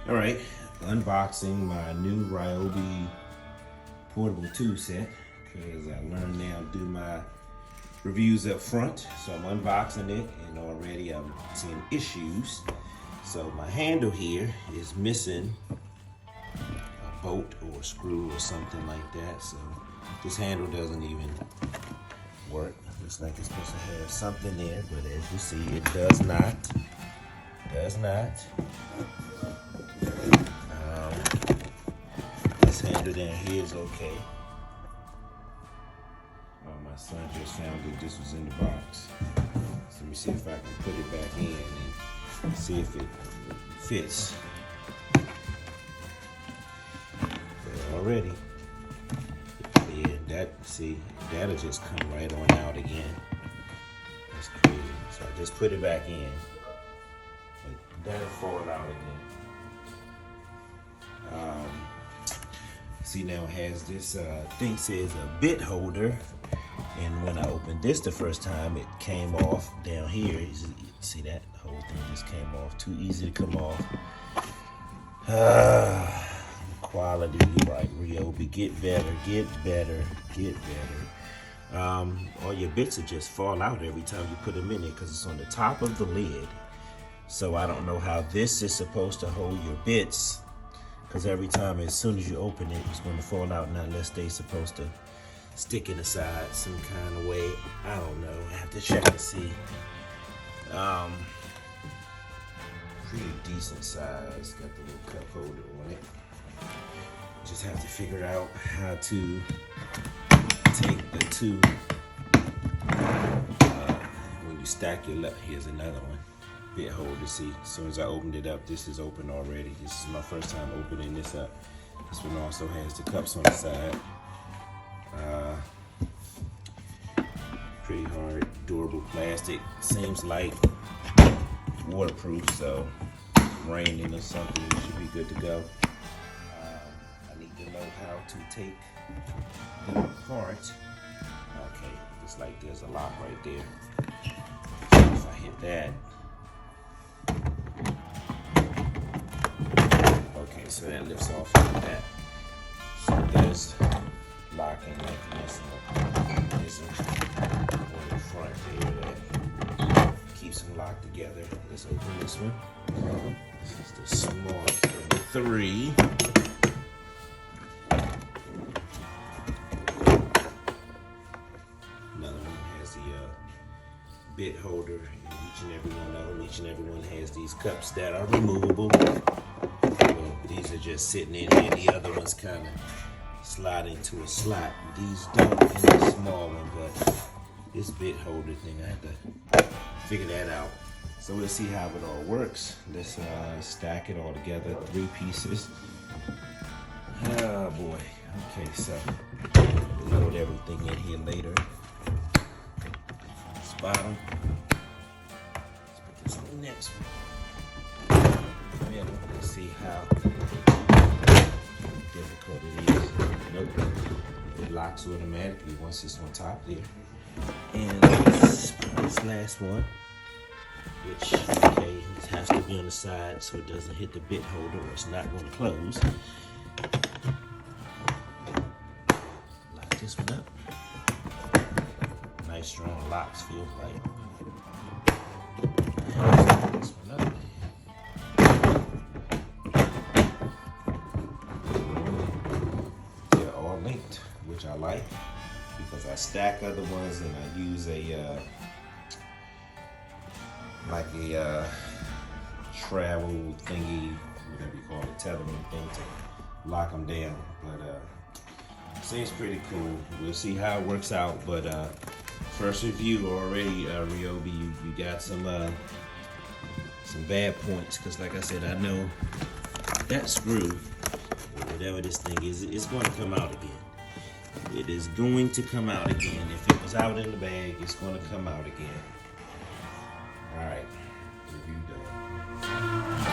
All right, unboxing my new Ryobi portable tool set because I learned now to do my reviews up front. So I'm unboxing it and already I'm seeing issues. So my handle here is missing a bolt or a screw or something like that. So this handle doesn't even work. Looks like it's supposed to have something there, but as you see, it does not. This handle down here is okay. My son just found that this was in the box. So let me see if I can put it back in and see if it fits. But already, yeah, that'll just come right on out again. That's crazy. So I just put it back in. But that'll fall out again. See, now it has this thing says a bit holder, and when I opened this the first time, it came off down here. You see that? The whole thing just came off. Too easy to come off. Quality, right, Ryobi, get better. All your bits will just fall out every time you put them in there because it's on the top of the lid. So I don't know how this is supposed to hold your bits, because every time, as soon as you open it, it's going to fall out, not unless they're supposed to stick in the side some kind of way. I don't know. I have to check and see. Pretty decent size. Got the little cup holder on it. Just have to figure out how to take the two. When you stack your left, here's another one. Bit holder. See, as soon as I opened it up, this is open already. This is my first time opening this up. This one also has the cups on the side. Pretty hard, durable plastic. Seems like waterproof, so raining or something, it should be good to go. I need to know how to take them apart. Okay, looks like there's a lock right there. So if I hit that. Okay, so that lifts off like that. So there's locking mechanism. There's one in front there that keeps them locked together. Let's open this one. This is the small 3. Another one has the bit holder in each and every one of them. Each and every one has these cups that are removable. Well, these are just sitting in here. The other ones kind of slide into a slot. These don't in the small one, but this bit holder thing, I have to figure that out. So we'll see how it all works. Let's stack it all together, 3 pieces. Oh boy. Okay, so we'll load everything in here later. This bottom. Let's put this on the next one. Yeah, let's see how difficult it is. Nope. It locks automatically once it's on top there. And this last one, which, okay, it has to be on the side so it doesn't hit the bit holder or it's not going to close. Lock this one up. Nice strong locks, feels like. Lock this one up. They're all linked, which I like, because I stack other ones and I use a like a travel thingy, whatever you call it, tethering thing to lock them down. But seems pretty cool. We'll see how it works out. But first review already, Ryobi, you got some bad points, because like I said, I know that screw, or whatever this thing is, it's going to come out again. It is going to come out again. If it was out in the bag, it's going to come out again. All right, review done.